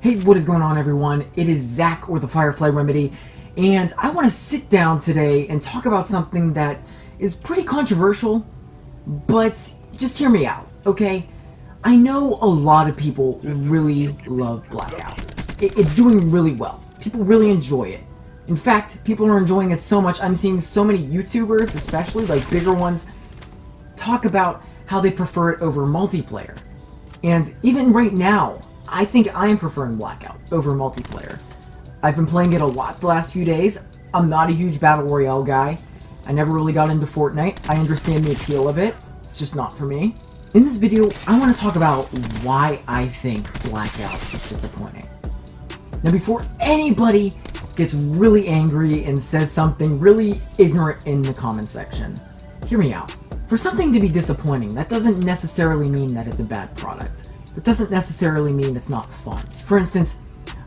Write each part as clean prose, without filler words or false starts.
Hey, what is going on, everyone? It is Zach, or the Firefly Remedy, and I want to sit down today and talk about something that is pretty controversial, but just hear me out, okay? I know a lot of people really love Blackout. It's doing really well. People really enjoy it. In fact, people are enjoying it so much, I'm seeing so many YouTubers, especially like bigger ones, talk about how they prefer it over multiplayer. And even right now, I think I'm preferring Blackout over multiplayer. I've been playing it a lot the last few days. I'm not a huge Battle Royale guy. I never really got into Fortnite. I understand the appeal of it. It's just not for me. In this video, I want to talk about why I think Blackout is disappointing. Now, before anybody gets really angry and says something really ignorant in the comment section, hear me out. For something to be disappointing, that doesn't necessarily mean that it's a bad product. That doesn't necessarily mean it's not fun. For instance,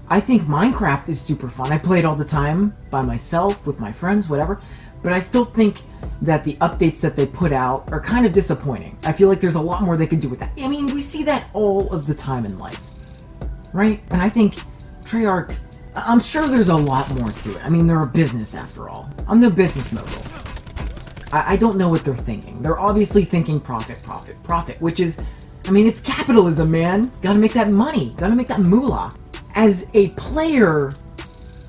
I think Minecraft is super fun. I play it all the time, by myself, with my friends, whatever, but I still think that the updates that they put out are kind of disappointing. I feel like there's a lot more they could do with that. I mean, we see that all of the time in life, right? And I think Treyarch, I'm sure there's a lot more to it. I mean, they're a business after all. I'm their business mogul. I don't know what they're thinking. They're obviously thinking profit, profit, profit, which is, I mean, it's capitalism, man. Gotta make that money. Gotta make that moolah. As a player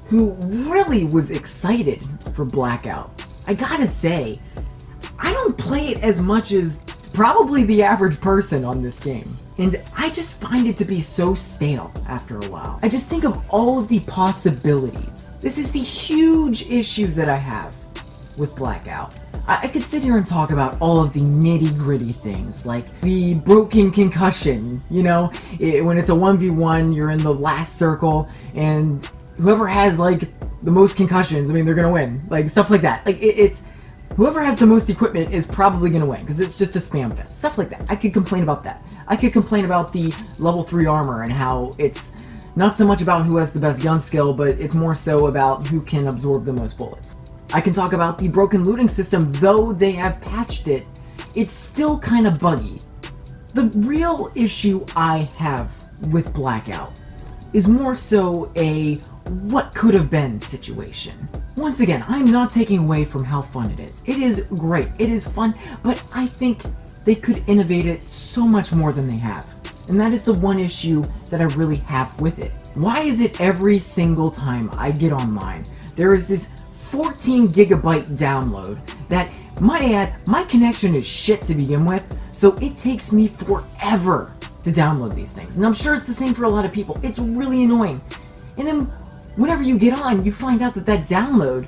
who really was excited for Blackout, I gotta say, I don't play it as much as probably the average person on this game. And I just find it to be so stale after a while. I just think of all of the possibilities. This is the huge issue that I have with Blackout. I could sit here and talk about all of the nitty-gritty things, like the broken concussion, you know, when it's a 1v1, you're in the last circle, and whoever has, like, the most concussions, I mean, they're gonna win, like, stuff like that. Like, it's, whoever has the most equipment is probably gonna win, because it's just a spam fest, stuff like that. I could complain about that. I could complain about the level 3 armor, and how it's not so much about who has the best gun skill, but it's more so about who can absorb the most bullets. I can talk about the broken looting system. Though they have patched it, it's still kind of buggy. The real issue I have with Blackout is more so a what could have been situation. Once again, I'm not taking away from how fun it is. It is great, it is fun, but I think they could innovate it so much more than they have. And that is the one issue that I really have with it. Why is it every single time I get online, there is this 14 gigabyte download that, might I add, my connection is shit to begin with, so it takes me forever to download these things. And I'm sure it's the same for a lot of people. It's really annoying. And then whenever you get on, you find out that that download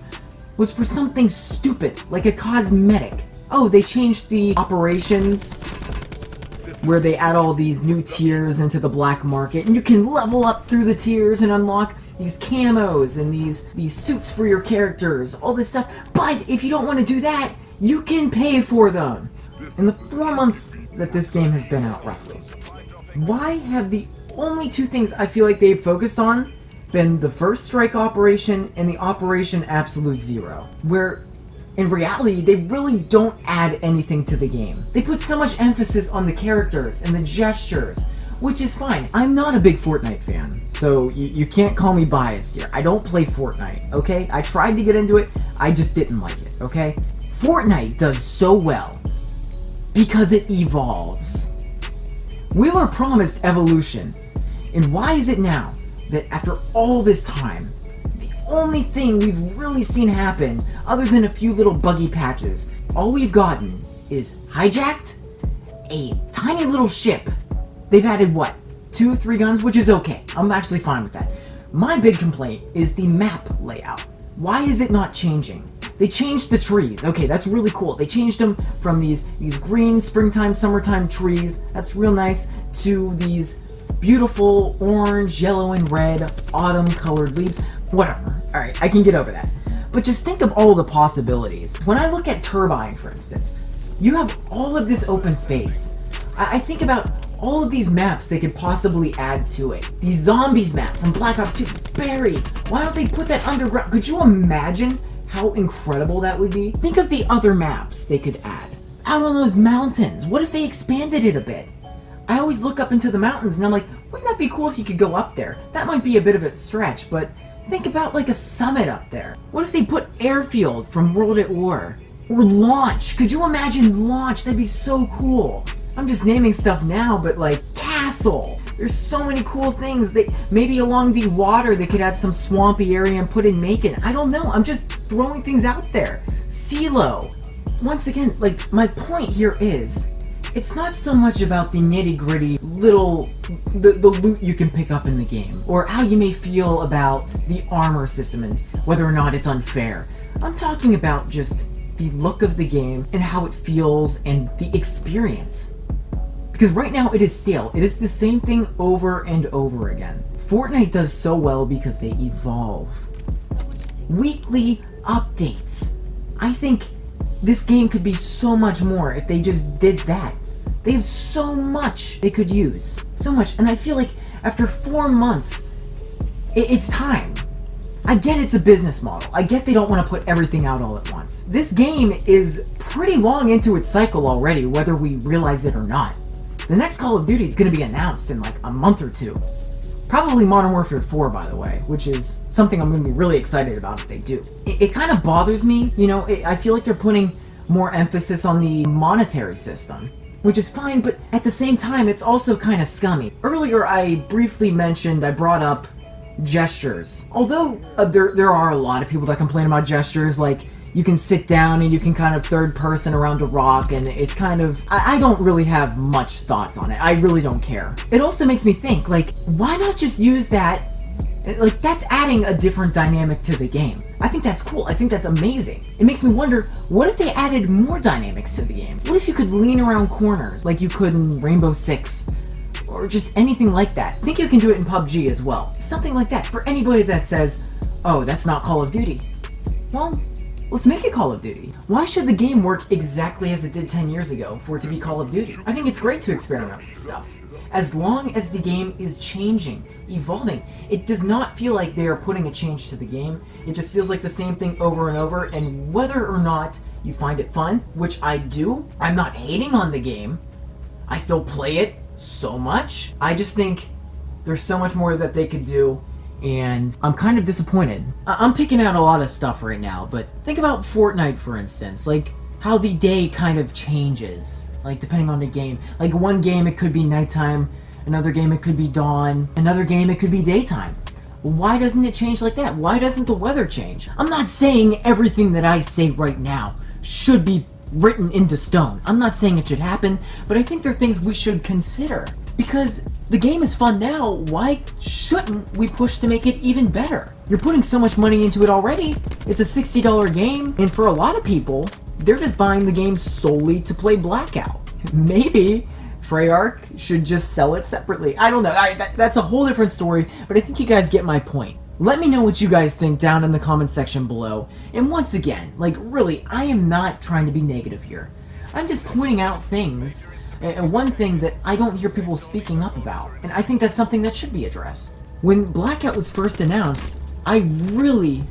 was for something stupid, like a cosmetic. Oh, they changed the operations where they add all these new tiers into the black market, and you can level up through the tiers and unlock these camos and these suits for your characters, all this stuff. But if you don't want to do that, you can pay for them. In the 4 months that this game has been out, roughly, why have the only two things I feel like they've focused on been the First Strike operation and the Operation Absolute Zero, where in reality, they really don't add anything to the game. They put so much emphasis on the characters and the gestures, which is fine. I'm not a big Fortnite fan, so you can't call me biased here. I don't play Fortnite, okay? I tried to get into it, I just didn't like it, okay? Fortnite does so well because it evolves. We were promised evolution, and why is it now that after all this time, the only thing we've really seen happen, other than a few little buggy patches, all we've gotten is hijacked a tiny little ship. They've added, what, 2-3 guns, which is okay. I'm actually fine with that. My big complaint is the map layout. Why is it not changing? They changed the trees. Okay, that's really cool. They changed them from these green springtime, summertime trees, that's real nice, to these beautiful orange, yellow, and red autumn colored leaves. Whatever. Alright, I can get over that. But just think of all the possibilities. When I look at Turbine, for instance, you have all of this open space. I think about all of these maps they could possibly add to it. The Zombies map from Black Ops 2, Barry. Why don't they put that underground? Could you imagine how incredible that would be? Think of the other maps they could add. Out on those mountains, what if they expanded it a bit? I always look up into the mountains and I'm like, Wouldn't that be cool if you could go up there? That might be a bit of a stretch, but think about like a summit up there. What if they put Airfield from World at War? Or Launch? Could you imagine Launch? That'd be so cool. I'm just naming stuff now, but like Castle. There's so many cool things. Maybe along the water they could add some swampy area and put in Macon. I don't know. I'm just throwing things out there. CeeLo. Once again, like, my point here is, it's not so much about the nitty-gritty little, the loot you can pick up in the game, or how you may feel about the armor system and whether or not it's unfair. I'm talking about just the look of the game and how it feels and the experience. Because right now it is stale. It is the same thing over and over again. Fortnite does so well because they evolve. Weekly updates. I think this game could be so much more if they just did that. They have so much they could use. So much. And I feel like after 4 months, it's time. I get it's a business model. I get they don't want to put everything out all at once. This game is pretty long into its cycle already, whether we realize it or not. The next Call of Duty is going to be announced in like a month or two. Probably Modern Warfare 4, by the way, which is something I'm going to be really excited about if they do. It kind of bothers me, you know, I feel like they're putting more emphasis on the monetary system, which is fine, but at the same time, it's also kind of scummy. Earlier, I brought up gestures. Although there are a lot of people that complain about gestures, like you can sit down and you can kind of third person around a rock, and it's kind of, I don't really have much thoughts on it. I really don't care. It also makes me think, like, why not just use that? Like, that's adding a different dynamic to the game. I think that's cool. I think that's amazing. It makes me wonder, what if they added more dynamics to the game? What if you could lean around corners like you could in Rainbow Six? Or just anything like that. I think you can do it in PUBG as well. Something like that. For anybody that says, oh, that's not Call of Duty. Well, let's make it Call of Duty. Why should the game work exactly as it did 10 years ago for it to be Call of Duty? I think it's great to experiment with stuff. As long as the game is changing, evolving. It does not feel like they are putting a change to the game. It just feels like the same thing over and over, and whether or not you find it fun, which I do, I'm not hating on the game. I still play it so much. I just think there's so much more that they could do, and I'm kind of disappointed. I'm picking out a lot of stuff right now, but think about Fortnite, for instance, like how the day kind of changes, like depending on the game. Like one game it could be nighttime, another game it could be dawn, another game it could be daytime. Why doesn't it change like that? Why doesn't the weather change? I'm not saying everything that I say right now should be written into stone. I'm not saying it should happen, but I think there are things we should consider. Because the game is fun now, why shouldn't we push to make it even better? You're putting so much money into it already. It's a $60 game, and for a lot of people, they're just buying the game solely to play Blackout. Maybe Treyarch should just sell it separately. I don't know. That's a whole different story, but I think you guys get my point. Let me know what you guys think down in the comment section below. And once again, like really, I am not trying to be negative here. I'm just pointing out things, and one thing that I don't hear people speaking up about. And I think that's something that should be addressed. When Blackout was first announced, I really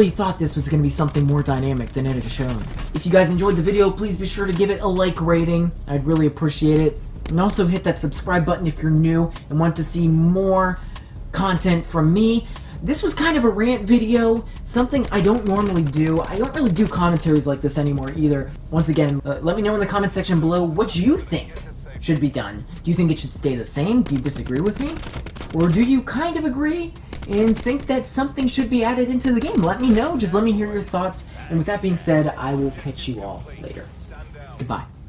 thought this was going to be something more dynamic than it has shown. If you guys enjoyed the video, please be sure to give it a like rating. I'd really appreciate it. And also hit that subscribe button if you're new and want to see more content from me. This was kind of a rant video, something I don't normally do. I don't really do commentaries like this anymore either. Once again, let me know in the comment section below what you think should be done. Do you think it should stay the same? Do you disagree with me? Or do you kind of agree and think that something should be added into the game? Let me know. Just let me hear your thoughts. And with that being said, I will catch you all later. Goodbye.